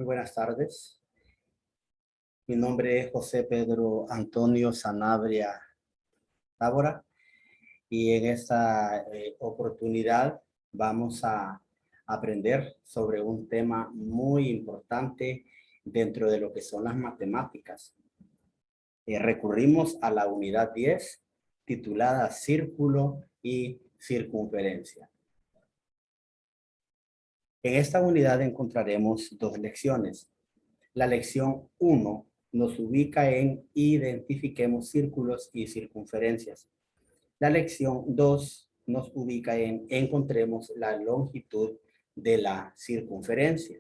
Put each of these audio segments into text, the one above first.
Muy buenas tardes. Mi nombre es José Pedro Antonio Sanabria Tábora y en esta oportunidad vamos a aprender sobre un tema muy importante dentro de lo que son las matemáticas. Recurrimos a la unidad 10 titulada Círculo y Circunferencia. En esta unidad encontraremos dos lecciones. La lección 1 nos ubica en identifiquemos círculos y circunferencias. La lección 2 nos ubica en encontremos la longitud de la circunferencia.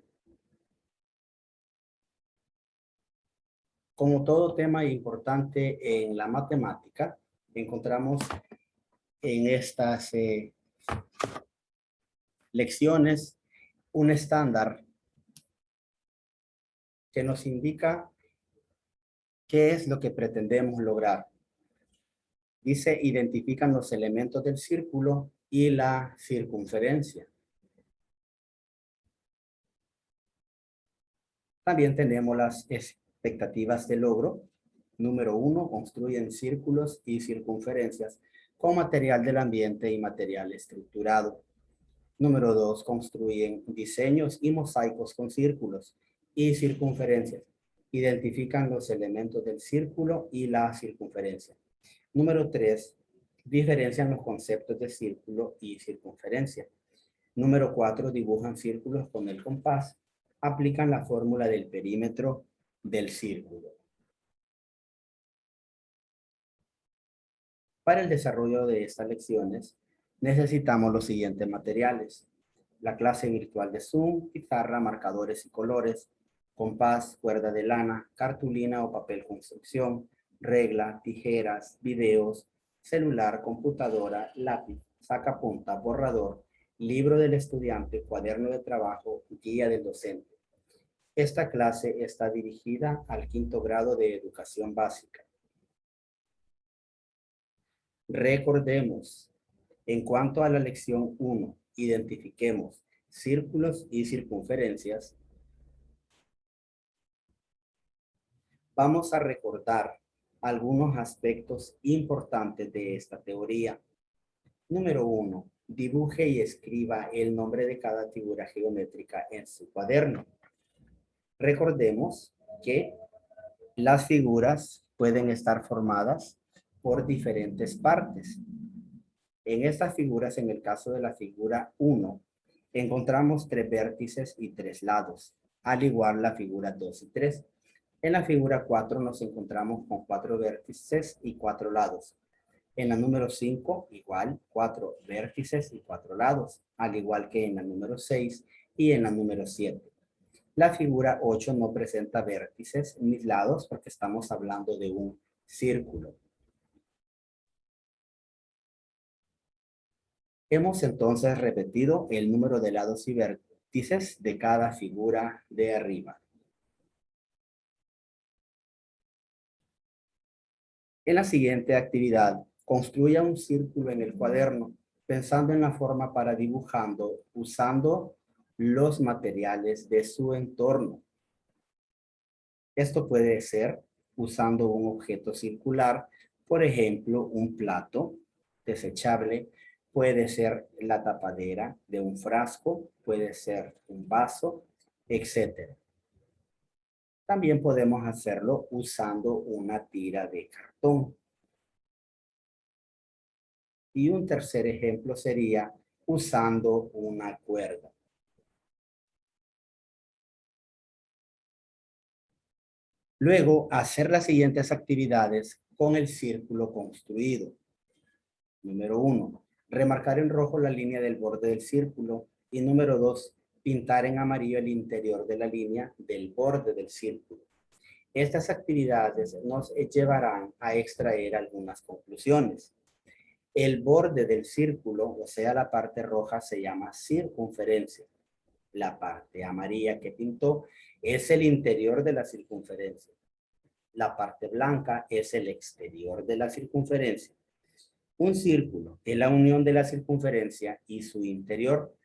Como todo tema importante en la matemática, encontramos en estas lecciones un estándar que nos indica qué es lo que pretendemos lograr. Dice, identifican los elementos del círculo y la circunferencia. También tenemos las expectativas de logro. Número 1, construyen círculos y circunferencias con material del ambiente y material estructurado. Número 2, construyen diseños y mosaicos con círculos y circunferencias. Identifican los elementos del círculo y la circunferencia. Número 3, diferencian los conceptos de círculo y circunferencia. Número 4, dibujan círculos con el compás. Aplican la fórmula del perímetro del círculo. Para el desarrollo de estas lecciones, necesitamos los siguientes materiales: la clase virtual de Zoom, pizarra, marcadores y colores, compás, cuerda de lana, cartulina o papel construcción, regla, tijeras, videos, celular, computadora, lápiz, sacapunta, borrador, libro del estudiante, cuaderno de trabajo, guía del docente. Esta clase está dirigida al 5º grado de educación básica. Recordemos, en cuanto a la lección 1, identifiquemos círculos y circunferencias. Vamos a recordar algunos aspectos importantes de esta teoría. Número 1, dibuje y escriba el nombre de cada figura geométrica en su cuaderno. Recordemos que las figuras pueden estar formadas por diferentes partes. En estas figuras, en el caso de la figura 1, encontramos 3 vértices y 3 lados, al igual la figura 2 y 3. En la figura 4 nos encontramos con 4 vértices y 4 lados. En la número 5, igual, 4 vértices y 4 lados, al igual que en la número 6 y en la número 7. La figura 8 no presenta vértices ni lados porque estamos hablando de un círculo. Hemos entonces repetido el número de lados y vértices de cada figura de arriba. En la siguiente actividad, construya un círculo en el cuaderno, pensando en la forma para dibujando, usando los materiales de su entorno. Esto puede ser usando un objeto circular, por ejemplo, un plato desechable, puede ser la tapadera de un frasco, puede ser un vaso, etc. También podemos hacerlo usando una tira de cartón. Y un tercer ejemplo sería usando una cuerda. Luego, hacer las siguientes actividades con el círculo construido. Número 1, remarcar en rojo la línea del borde del círculo. Y número 2, pintar en amarillo el interior de la línea del borde del círculo. Estas actividades nos llevarán a extraer algunas conclusiones. El borde del círculo, o sea, la parte roja, se llama circunferencia. La parte amarilla que pintó es el interior de la circunferencia. La parte blanca es el exterior de la circunferencia. Un círculo es la unión de la circunferencia y su interior,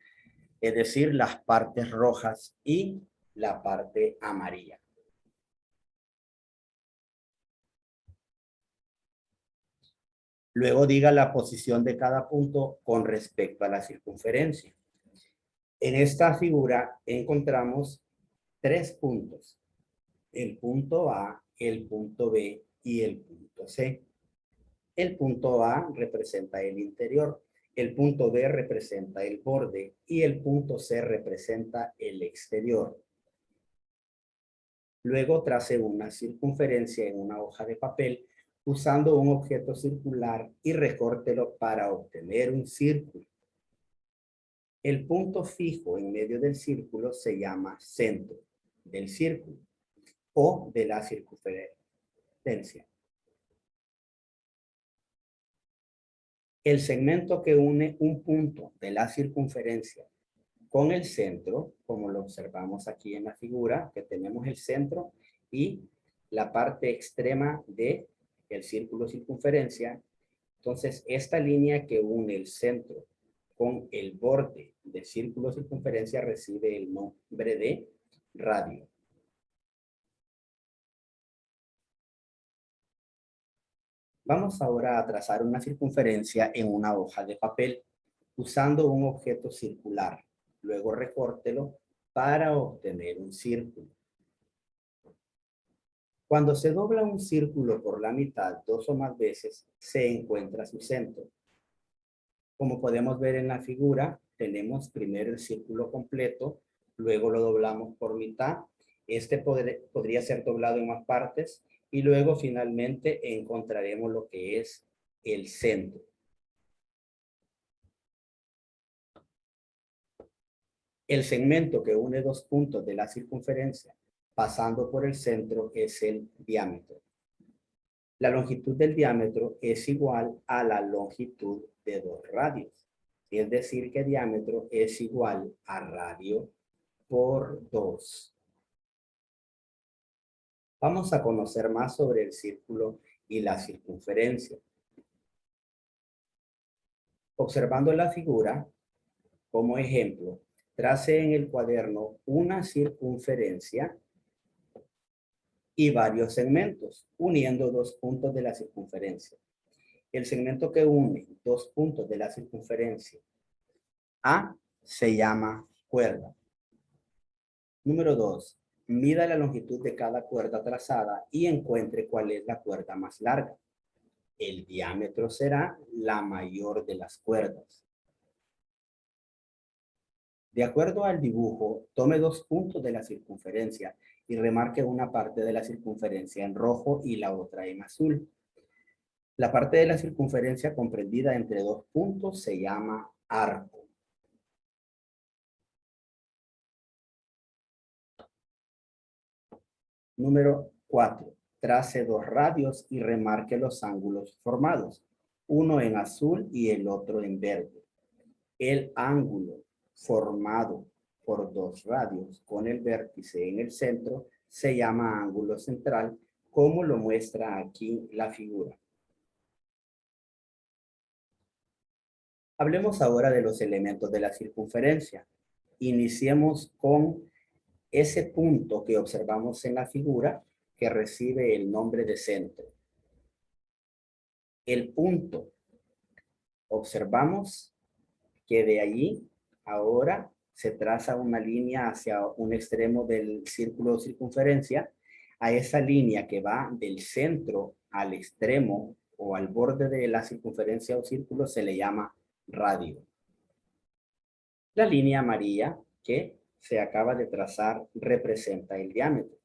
es decir, las partes rojas y la parte amarilla. Luego diga la posición de cada punto con respecto a la circunferencia. En esta figura encontramos 3 puntos. El punto A, el punto B y el punto C. El punto A representa el interior, el punto B representa el borde y el punto C representa el exterior. Luego trace una circunferencia en una hoja de papel usando un objeto circular y recórtelo para obtener un círculo. El punto fijo en medio del círculo se llama centro del círculo o de la circunferencia. El segmento que une un punto de la circunferencia con el centro, como lo observamos aquí en la figura, que tenemos el centro y la parte extrema del círculo circunferencia. Entonces, esta línea que une el centro con el borde del círculo circunferencia recibe el nombre de radio. Vamos ahora a trazar una circunferencia en una hoja de papel usando un objeto circular. Luego recórtelo para obtener un círculo. Cuando se dobla un círculo por la mitad 2 o más veces, se encuentra su centro. Como podemos ver en la figura, tenemos primero el círculo completo, luego lo doblamos por mitad. Este podría ser doblado en más partes y luego finalmente encontraremos lo que es el centro. El segmento que une 2 puntos de la circunferencia pasando por el centro es el diámetro. La longitud del diámetro es igual a la longitud de 2 radios. Es decir, que diámetro es igual a radio por 2. Vamos a conocer más sobre el círculo y la circunferencia. Observando la figura, como ejemplo, trace en el cuaderno una circunferencia y varios segmentos, uniendo 2 puntos de la circunferencia. El segmento que une 2 puntos de la circunferencia A se llama cuerda. Número 2. Mida la longitud de cada cuerda trazada y encuentre cuál es la cuerda más larga. El diámetro será la mayor de las cuerdas. De acuerdo al dibujo, tome 2 puntos de la circunferencia y remarque una parte de la circunferencia en rojo y la otra en azul. La parte de la circunferencia comprendida entre 2 puntos se llama arco. Número 4. Trace 2 radios y remarque los ángulos formados, uno en azul y el otro en verde. El ángulo formado por 2 radios con el vértice en el centro se llama ángulo central, como lo muestra aquí la figura. Hablemos ahora de los elementos de la circunferencia. Iniciemos con ese punto que observamos en la figura que recibe el nombre de centro. El punto, observamos que de allí ahora se traza una línea hacia un extremo del círculo de circunferencia. A esa línea que va del centro al extremo o al borde de la circunferencia o círculo se le llama radio. La línea amarilla que se acaba de trazar representa el diámetro.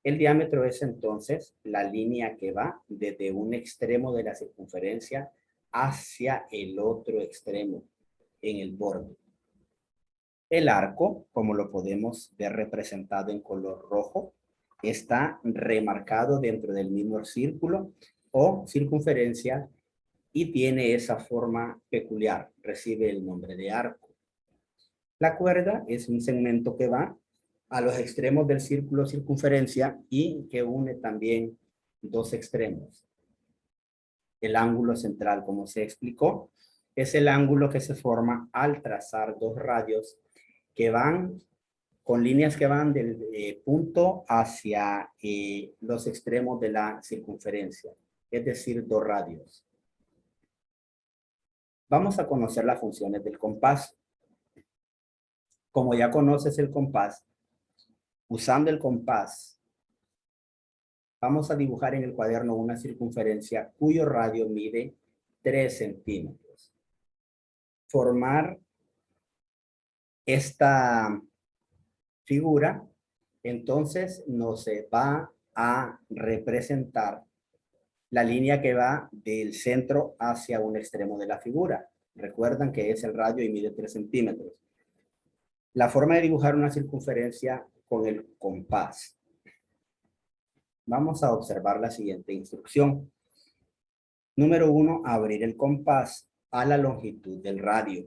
El diámetro es entonces la línea que va desde un extremo de la circunferencia hacia el otro extremo en el borde. El arco, como lo podemos ver representado en color rojo, está remarcado dentro del mismo círculo o circunferencia y tiene esa forma peculiar, recibe el nombre de arco. La cuerda es un segmento que va a los extremos del círculo o circunferencia y que une también 2 extremos. El ángulo central, como se explicó, es el ángulo que se forma al trazar 2 radios que van con líneas que van del punto hacia los extremos de la circunferencia, es decir, 2 radios. Vamos a conocer las funciones del compás. Como ya conoces el compás, usando el compás, vamos a dibujar en el cuaderno una circunferencia cuyo radio mide 3 centímetros. Formar esta figura, entonces nos va a representar la línea que va del centro hacia un extremo de la figura. Recuerdan que es el radio y mide 3 centímetros. La forma de dibujar una circunferencia con el compás. Vamos a observar la siguiente instrucción. Número 1, abrir el compás a la longitud del radio.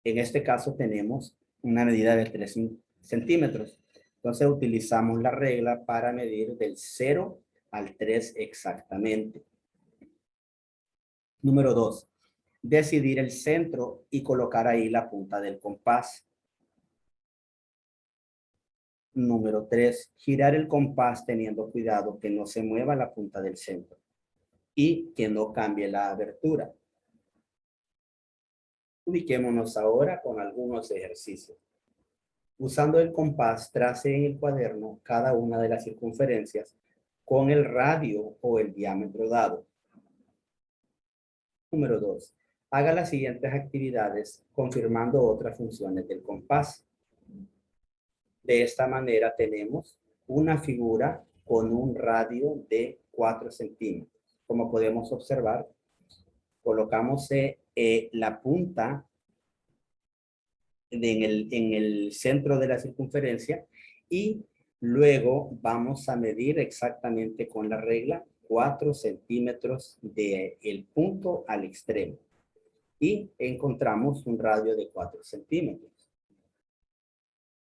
En este caso tenemos una medida de 3 centímetros. Entonces utilizamos la regla para medir del 0 al 3 exactamente. Número 2, decidir el centro y colocar ahí la punta del compás. Número 3, girar el compás teniendo cuidado que no se mueva la punta del centro y que no cambie la abertura. Ubiquémonos ahora con algunos ejercicios. Usando el compás, trace en el cuaderno cada una de las circunferencias con el radio o el diámetro dado. Número 2. Haga las siguientes actividades confirmando otras funciones del compás. De esta manera tenemos una figura con un radio de 4 centímetros. Como podemos observar, colocamos la punta en el centro de la circunferencia y luego vamos a medir exactamente con la regla 4 centímetros del punto al extremo y encontramos un radio de 4 centímetros.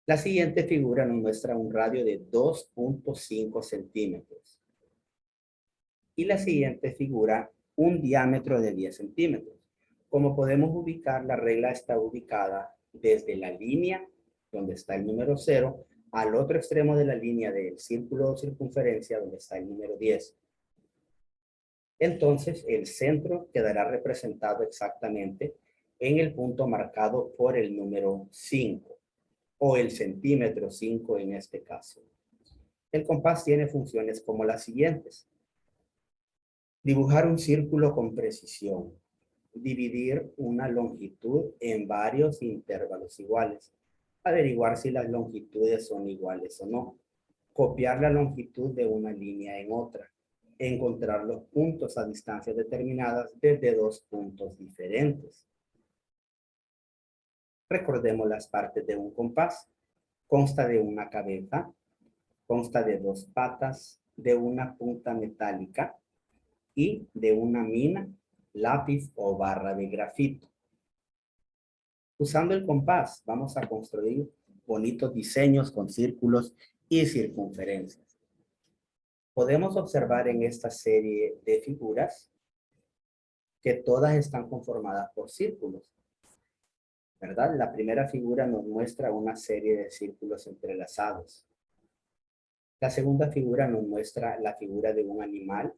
La siguiente figura nos muestra un radio de 2.5 centímetros y la siguiente figura un diámetro de 10 centímetros. Como podemos ubicar, la regla está ubicada desde la línea donde está el número 0 al otro extremo de la línea del círculo o circunferencia donde está el número 10. Entonces, el centro quedará representado exactamente en el punto marcado por el número 5 o el centímetro 5 en este caso. El compás tiene funciones como las siguientes. Dibujar un círculo con precisión. Dividir una longitud en varios intervalos iguales. Averiguar si las longitudes son iguales o no. Copiar la longitud de una línea en otra. Encontrar los puntos a distancias determinadas desde dos puntos diferentes. Recordemos las partes de un compás. Consta de una cabeza, consta de 2 patas, de una punta metálica y de una mina, lápiz o barra de grafito. Usando el compás vamos a construir bonitos diseños con círculos y circunferencias. Podemos observar en esta serie de figuras que todas están conformadas por círculos, ¿verdad? La primera figura nos muestra una serie de círculos entrelazados. La segunda figura nos muestra la figura de un animal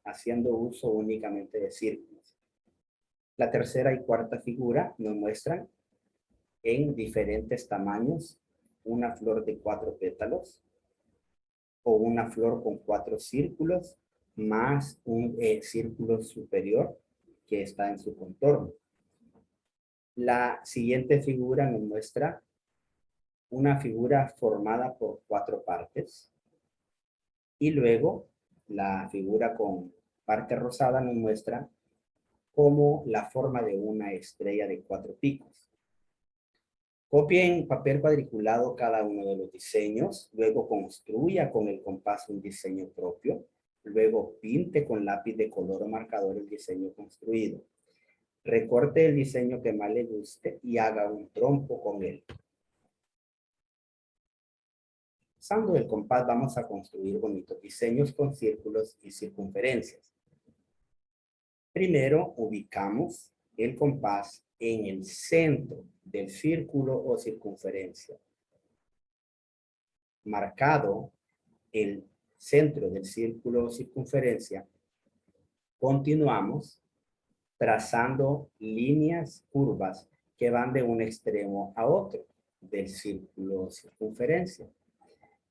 haciendo uso únicamente de círculos. La tercera y cuarta figura nos muestran en diferentes tamaños una flor de 4 pétalos o una flor con 4 círculos más un círculo superior que está en su contorno. La siguiente figura nos muestra una figura formada por 4 partes y luego la figura con parte rosada nos muestra como la forma de una estrella de 4 picos. Copie en papel cuadriculado cada uno de los diseños, luego construya con el compás un diseño propio, luego pinte con lápiz de color o marcador el diseño construido. Recorte el diseño que más le guste y haga un trompo con él. Usando el compás vamos a construir bonitos diseños con círculos y circunferencias. Primero ubicamos el compás en el centro del círculo o circunferencia. marcado el centro del círculo o circunferencia, continuamos trazando líneas curvas que van de un extremo a otro del círculo o circunferencia.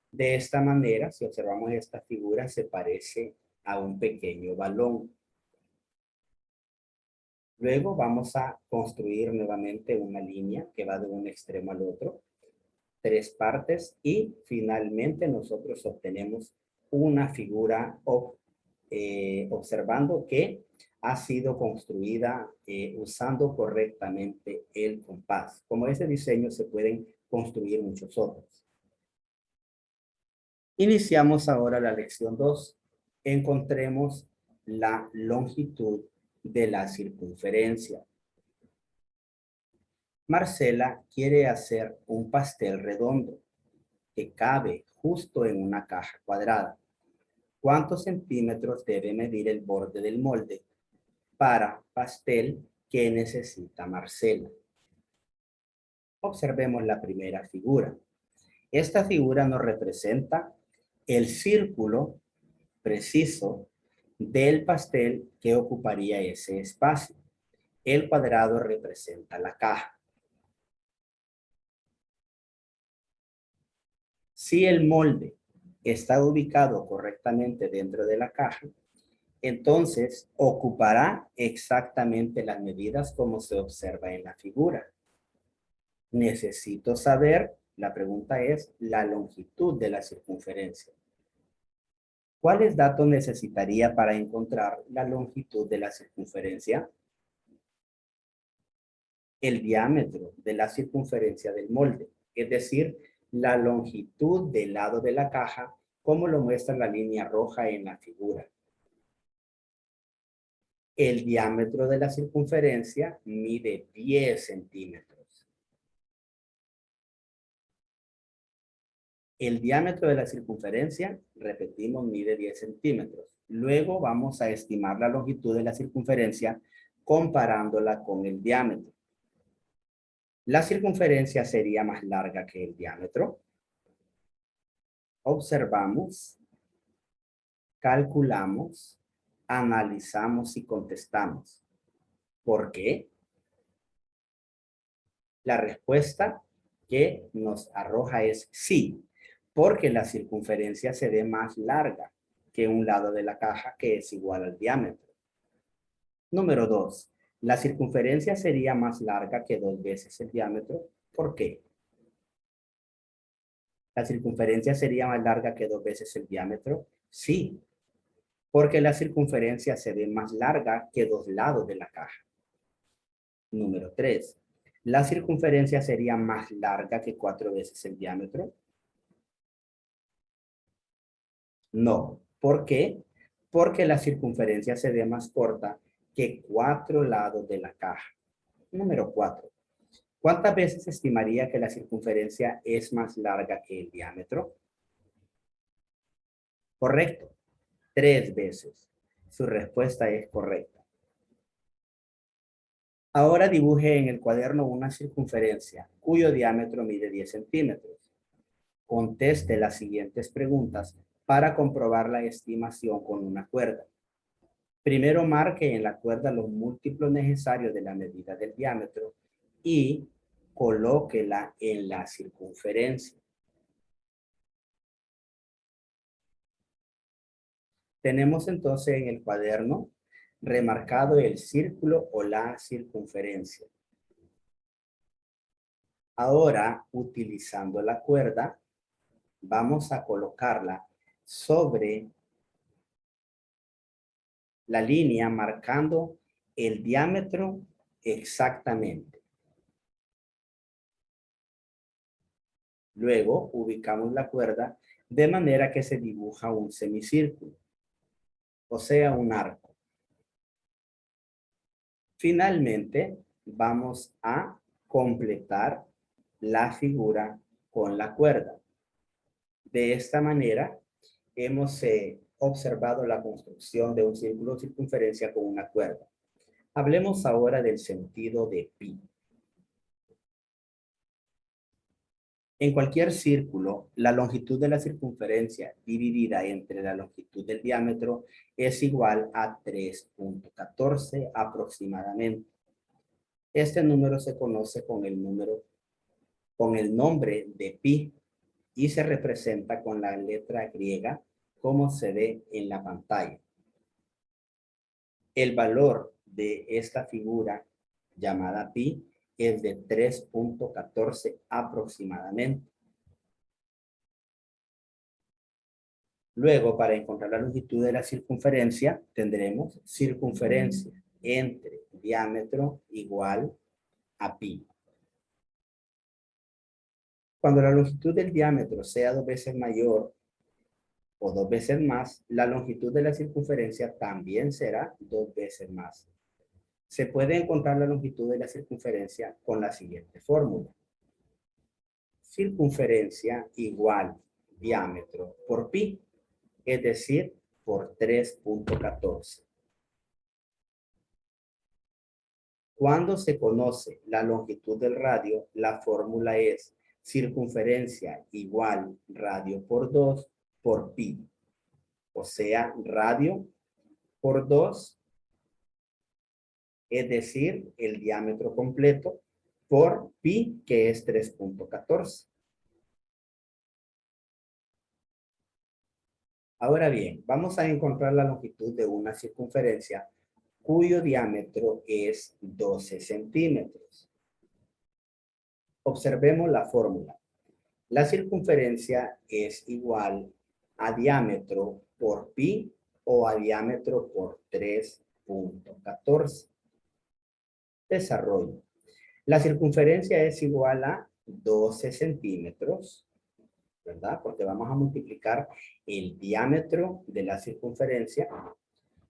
De esta manera, si observamos esta figura, se parece a un pequeño balón. Luego vamos a construir nuevamente una línea que va de un extremo al otro, 3 partes, y finalmente nosotros obtenemos una figura observando que ha sido construida usando correctamente el compás. Como ese diseño se pueden construir muchos otros. Iniciamos ahora la lección 2. Encontremos la longitud de la circunferencia. Marcela quiere hacer un pastel redondo que cabe justo en una caja cuadrada. ¿Cuántos centímetros debe medir el borde del molde para pastel que necesita Marcela? Observemos la primera figura. Esta figura nos representa el círculo preciso del pastel que ocuparía ese espacio. El cuadrado representa la caja. Si el molde está ubicado correctamente dentro de la caja, entonces ocupará exactamente las medidas como se observa en la figura. Necesito saber, la pregunta es, la longitud de la circunferencia. ¿Cuáles datos necesitaría para encontrar la longitud de la circunferencia? El diámetro de la circunferencia del molde, es decir, la longitud del lado de la caja, como lo muestra la línea roja en la figura. El diámetro de la circunferencia mide 10 centímetros. El diámetro de la circunferencia, repetimos, mide 10 centímetros. Luego vamos a estimar la longitud de la circunferencia comparándola con el diámetro. La circunferencia sería más larga que el diámetro. Observamos, calculamos, analizamos y contestamos. ¿Por qué? La respuesta que nos arroja es sí, porque la circunferencia se ve más larga que un lado de la caja que es igual al diámetro. Número 2. La circunferencia sería más larga que 2 veces el diámetro. ¿Por qué? ¿La circunferencia sería más larga que 2 veces el diámetro? Sí, porque la circunferencia se ve más larga que 2 lados de la caja. Número 3. ¿La circunferencia sería más larga que 4 veces el diámetro? No. ¿Por qué? Porque la circunferencia se ve más corta que 4 lados de la caja. Número 4. ¿Cuántas veces estimaría que la circunferencia es más larga que el diámetro? Correcto. 3 veces. Su respuesta es correcta. Ahora dibuje en el cuaderno una circunferencia cuyo diámetro mide 10 centímetros. Conteste las siguientes preguntas para comprobar la estimación con una cuerda. Primero marque en la cuerda los múltiplos necesarios de la medida del diámetro y colóquela en la circunferencia. Tenemos entonces en el cuaderno remarcado el círculo o la circunferencia. Ahora, utilizando la cuerda, vamos a colocarla sobre la línea marcando el diámetro exactamente. Luego ubicamos la cuerda de manera que se dibuja un semicírculo, o sea, un arco. Finalmente, vamos a completar la figura con la cuerda. De esta manera, hemos observado la construcción de un círculo de circunferencia con una cuerda. Hablemos ahora del sentido de pi. En cualquier círculo, la longitud de la circunferencia dividida entre la longitud del diámetro es igual a 3.14 aproximadamente. Este número se conoce con el nombre de pi y se representa con la letra griega como se ve en la pantalla. El valor de esta figura llamada pi es de 3.14 aproximadamente. Luego, para encontrar la longitud de la circunferencia, tendremos circunferencia entre diámetro igual a pi. Cuando la longitud del diámetro sea 2 veces mayor o 2 veces más, la longitud de la circunferencia también será 2 veces más. Se puede encontrar la longitud de la circunferencia con la siguiente fórmula. Circunferencia igual diámetro por pi, es decir, por 3.14. Cuando se conoce la longitud del radio, la fórmula es circunferencia igual radio por 2 por pi. O sea, radio por 2, es decir, el diámetro completo, por pi, que es 3.14. Ahora bien, vamos a encontrar la longitud de una circunferencia cuyo diámetro es 12 centímetros. Observemos la fórmula. La circunferencia es igual a diámetro por pi o a diámetro por 3.14. Desarrollo. La circunferencia es igual a 12 centímetros, ¿verdad? Porque vamos a multiplicar el diámetro de la circunferencia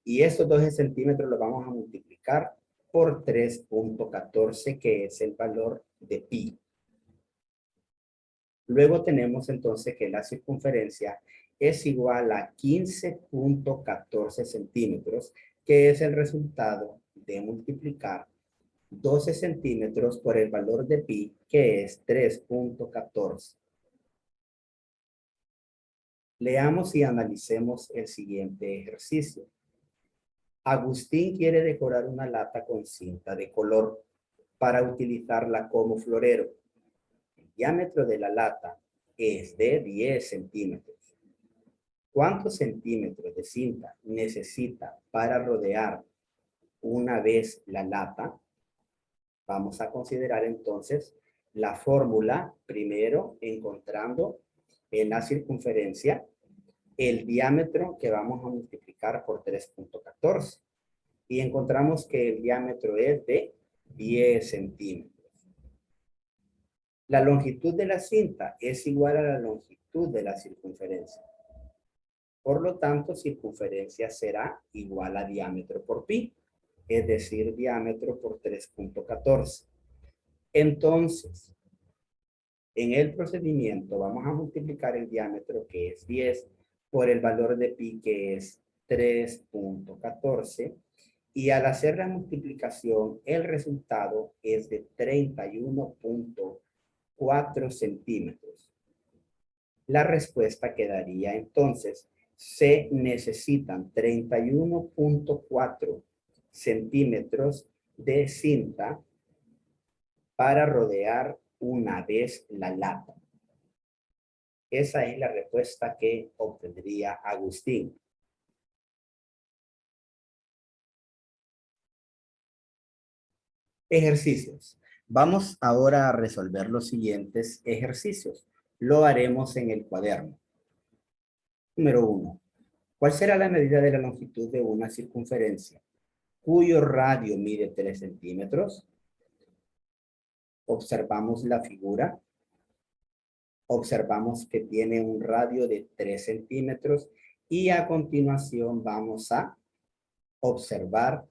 y estos 12 centímetros los vamos a multiplicar por 3.14, que es el valor de pi. Luego tenemos entonces que la circunferencia es igual a 15.14 centímetros, que es el resultado de multiplicar 12 centímetros por el valor de pi, que es 3.14. Leamos y analicemos el siguiente ejercicio. Agustín quiere decorar una lata con cinta de color para utilizarla como florero. El diámetro de la lata es de 10 centímetros. ¿Cuántos centímetros de cinta necesita para rodear una vez la lata? Vamos a considerar entonces la fórmula, primero encontrando en la circunferencia el diámetro que vamos a multiplicar por 3.14 y encontramos que el diámetro es de 10 centímetros. La longitud de la cinta es igual a la longitud de la circunferencia. Por lo tanto, circunferencia será igual a diámetro por pi, es decir, diámetro por 3.14. Entonces, en el procedimiento vamos a multiplicar el diámetro, que es 10, por el valor de pi, que es 3.14. Y al hacer la multiplicación, el resultado es de 31.4 centímetros. La respuesta quedaría entonces, se necesitan 31.4 centímetros de cinta para rodear una vez la lata. Esa es la respuesta que obtendría Agustín. Ejercicios. Vamos ahora a resolver los siguientes ejercicios. Lo haremos en el cuaderno. Número 1. ¿Cuál será la medida de la longitud de una circunferencia cuyo radio mide 3 centímetros? Observamos la figura. Observamos que tiene un radio de 3 centímetros y a continuación vamos a observar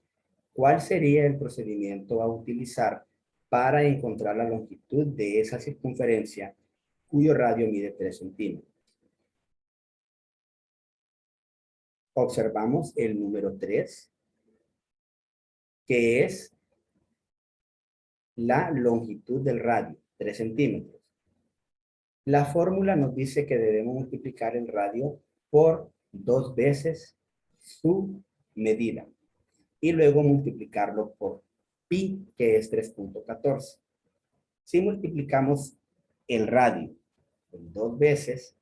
cuál sería el procedimiento a utilizar para encontrar la longitud de esa circunferencia cuyo radio mide 3 centímetros. Observamos el número 3, que es la longitud del radio, 3 centímetros. La fórmula nos dice que debemos multiplicar el radio por 2 veces su medida y luego multiplicarlo por pi, que es 3.14. Si multiplicamos el radio por 2 veces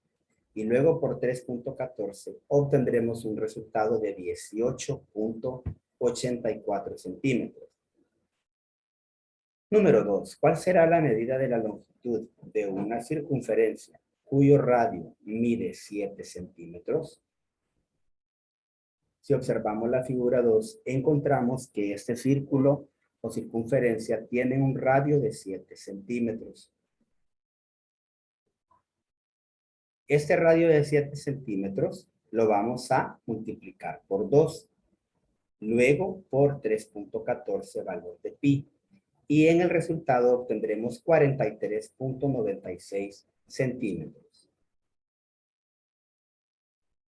y luego por 3.14, obtendremos un resultado de 18.84 centímetros. Número 2. ¿Cuál será la medida de la longitud de una circunferencia cuyo radio mide 7 centímetros? Si observamos la figura 2, encontramos que este círculo o circunferencia tiene un radio de 7 centímetros. Este radio de 7 centímetros lo vamos a multiplicar por 2, luego por 3.14 valor de pi. Y en el resultado obtendremos 43.96 centímetros.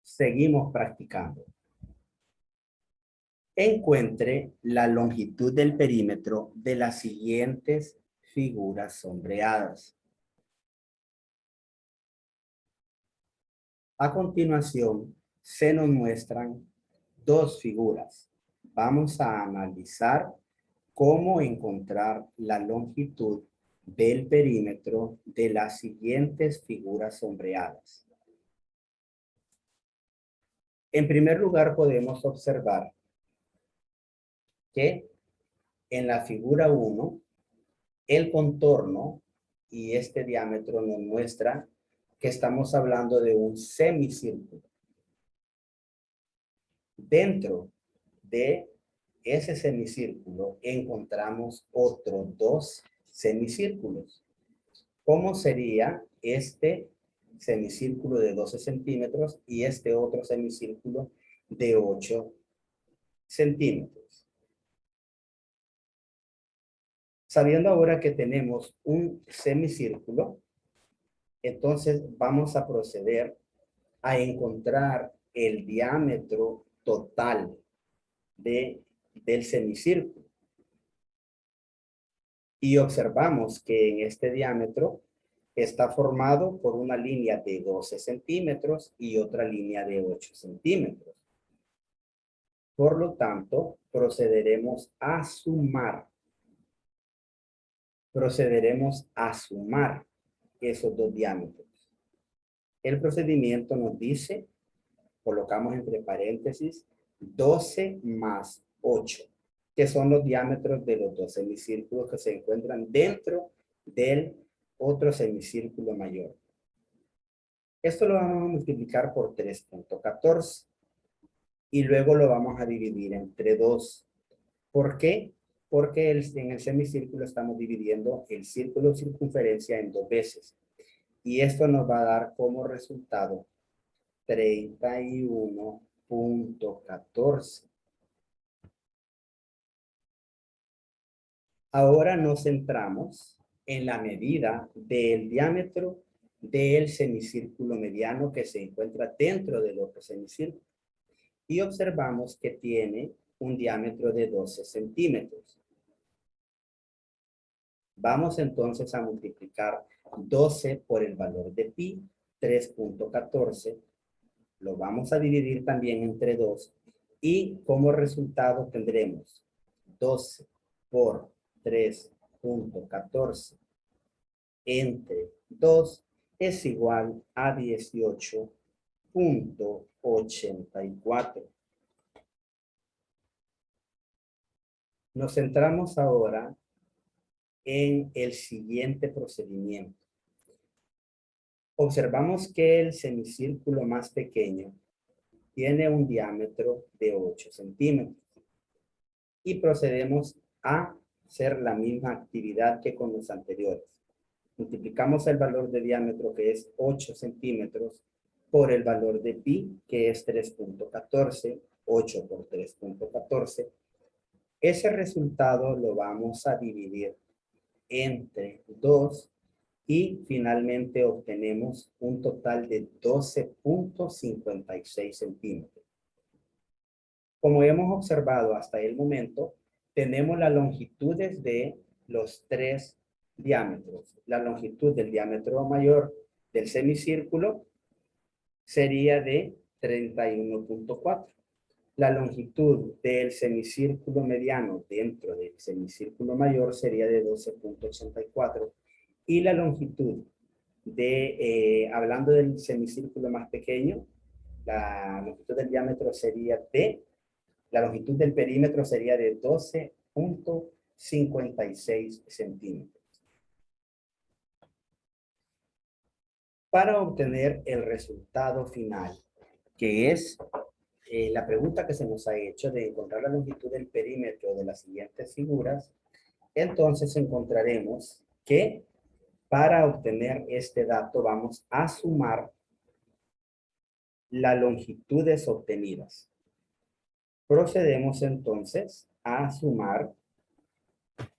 Seguimos practicando. Encuentre la longitud del perímetro de las siguientes figuras sombreadas. A continuación, se nos muestran dos figuras. Vamos a analizar cómo encontrar la longitud del perímetro de las siguientes figuras sombreadas. En primer lugar, podemos observar que en la figura 1, el contorno y este diámetro nos muestra que estamos hablando de un semicírculo. Dentro de ese semicírculo encontramos otros dos semicírculos. ¿Cómo sería este semicírculo de 12 centímetros y este otro semicírculo de 8 centímetros? Sabiendo ahora que tenemos un semicírculo, entonces vamos a proceder a encontrar el diámetro total del semicírculo. Y observamos que en este diámetro está formado por una línea de 12 centímetros y otra línea de 8 centímetros. Por lo tanto, procederemos a sumar esos dos diámetros. El procedimiento nos dice, colocamos entre paréntesis, 12 más 8, que son los diámetros de los dos semicírculos que se encuentran dentro del otro semicírculo mayor. Esto lo vamos a multiplicar por 3.14 y luego lo vamos a dividir entre 2. ¿Por qué? Porque en el semicírculo estamos dividiendo el círculo de circunferencia en 2 veces. Y esto nos va a dar como resultado 31.14. Ahora nos centramos en la medida del diámetro del semicírculo mediano que se encuentra dentro del otro semicírculo. Y observamos que tiene un diámetro de 12 centímetros. Vamos entonces a multiplicar 12 por el valor de pi, 3.14. Lo vamos a dividir también entre 2 y como resultado tendremos 12 por 3.14 entre 2 es igual a 18.84. Nos centramos ahora en el siguiente procedimiento. Observamos que el semicírculo más pequeño tiene un diámetro de 8 centímetros y procedemos a hacer la misma actividad que con los anteriores. Multiplicamos el valor de diámetro, que es 8 centímetros, por el valor de pi, que es 3.14, 8 por 3.14. Ese resultado lo vamos a dividir entre 2 y finalmente obtenemos un total de 12.56 centímetros. Como hemos observado hasta el momento, tenemos las longitudes de los tres diámetros. La longitud del diámetro mayor del semicírculo sería de 31.4. La longitud del semicírculo mediano dentro del semicírculo mayor sería de 12.84. Y la longitud hablando del semicírculo más pequeño, la longitud del diámetro sería la longitud del perímetro sería de 12.56 centímetros. Para obtener el resultado final, que es la pregunta que se nos ha hecho de encontrar la longitud del perímetro de las siguientes figuras, entonces encontraremos que para obtener este dato vamos a sumar las longitudes obtenidas. Procedemos entonces a sumar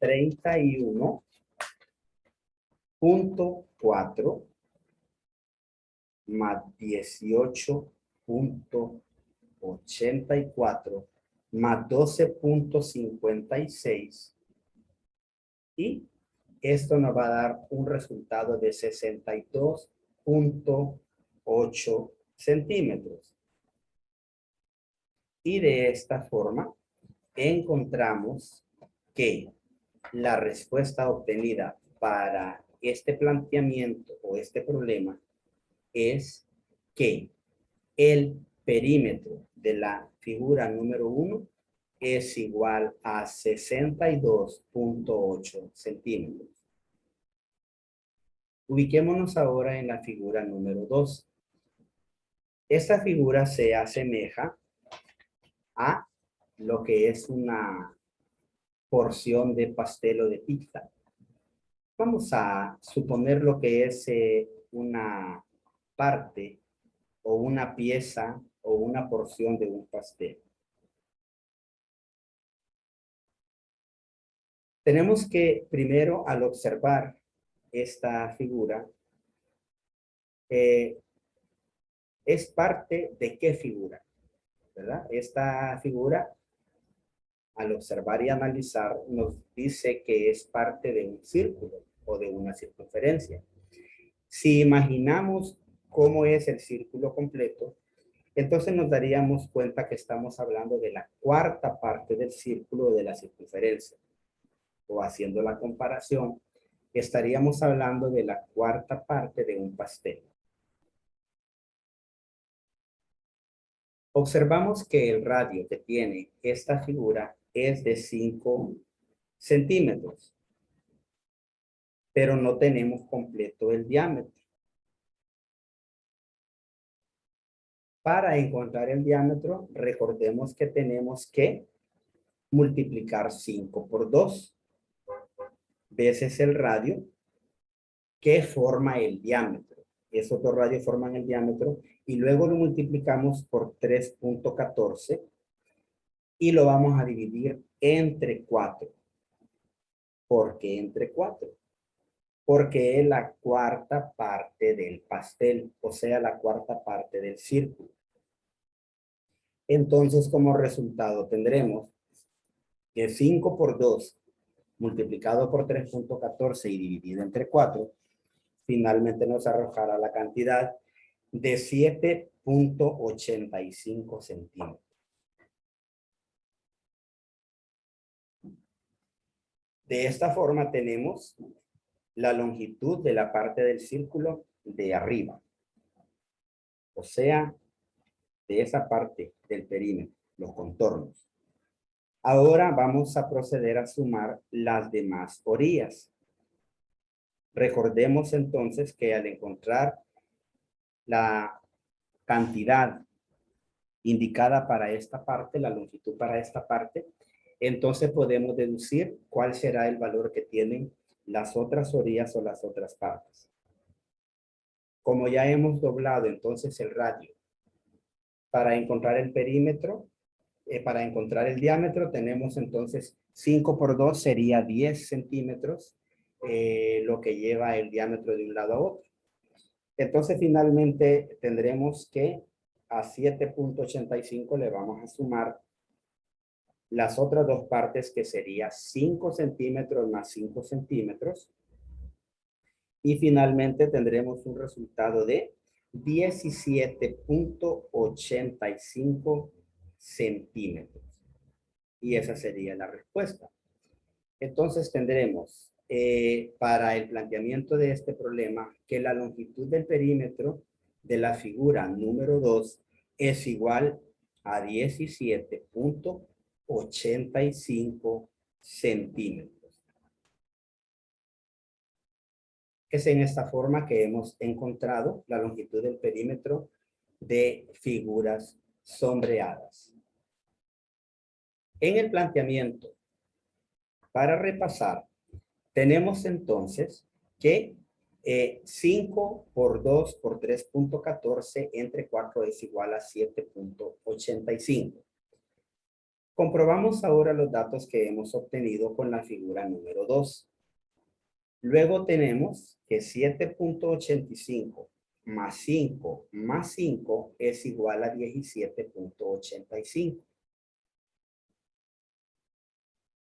31.4 más 18.84 más 12.56 y esto nos va a dar un resultado de 62.8 centímetros. Y de esta forma encontramos que la respuesta obtenida para este planteamiento o este problema es que el perímetro de la figura número 1 es igual a 62.8 centímetros. Ubiquémonos ahora en la figura número 2. Esta figura se asemeja a lo que es una porción de pastel o de pizza. Vamos a suponer lo que es una parte o una pieza o una porción de un pastel. Tenemos que primero, al observar esta figura, es parte de qué figura, ¿verdad? Esta figura, al observar y analizar, nos dice que es parte de un círculo o de una circunferencia. Si imaginamos cómo es el círculo completo, entonces nos daríamos cuenta que estamos hablando de la cuarta parte del círculo o de la circunferencia. O haciendo la comparación, estaríamos hablando de la cuarta parte de un pastel. Observamos que el radio que tiene esta figura es de 5 centímetros, pero no tenemos completo el diámetro. Para encontrar el diámetro, recordemos que tenemos que multiplicar 5 por 2 veces el radio que forma el diámetro. Esos dos radios forman el diámetro y luego lo multiplicamos por 3.14 y lo vamos a dividir entre 4. ¿Por qué entre 4? Porque es la cuarta parte del pastel, o sea, la cuarta parte del círculo. Entonces, como resultado tendremos que 5 por 2 multiplicado por 3.14 y dividido entre 4, finalmente nos arrojará la cantidad de 7.85 centímetros. De esta forma tenemos la longitud de la parte del círculo de arriba. O sea, de esa parte del perímetro, los contornos. Ahora vamos a proceder a sumar las demás orillas. Recordemos entonces que al encontrar la cantidad indicada para esta parte, la longitud para esta parte, entonces podemos deducir cuál será el valor que tienen las otras orillas o las otras partes. Como ya hemos doblado entonces el radio para encontrar el perímetro, para encontrar el diámetro tenemos entonces 5 por 2 sería 10 centímetros, lo que lleva el diámetro de un lado a otro. Entonces finalmente tendremos que a 7.85 le vamos a sumar las otras dos partes que sería 5 centímetros más 5 centímetros Y finalmente tendremos un resultado de 17.85 centímetros. Y esa sería la respuesta. Entonces tendremos para el planteamiento de este problema que la longitud del perímetro de la figura número 2 es igual a 17.85 centímetros. Es en esta forma que hemos encontrado la longitud del perímetro de figuras sombreadas. En el planteamiento, para repasar, tenemos entonces que 5 por 2 por 3.14 entre 4 es igual a 7.85. Comprobamos ahora los datos que hemos obtenido con la figura número 2. Luego tenemos que 7.85 más 5 más 5 es igual a 17.85.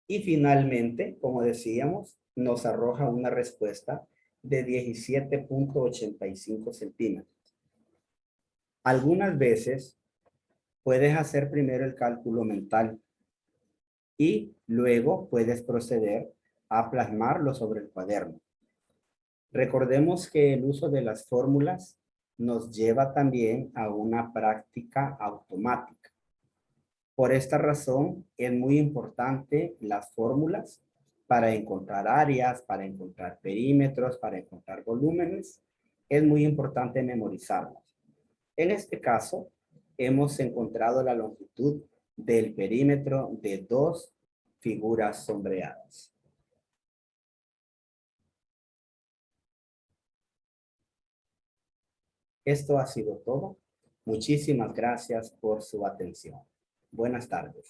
Y finalmente, como decíamos, nos arroja una respuesta de 17.85 centímetros. Algunas veces puedes hacer primero el cálculo mental y luego puedes proceder a plasmarlo sobre el cuaderno. Recordemos que el uso de las fórmulas nos lleva también a una práctica automática. Por esta razón, es muy importante las fórmulas para encontrar áreas, para encontrar perímetros, para encontrar volúmenes. Es muy importante memorizarlas. En este caso, hemos encontrado la longitud del perímetro de dos figuras sombreadas. Esto ha sido todo. Muchísimas gracias por su atención. Buenas tardes.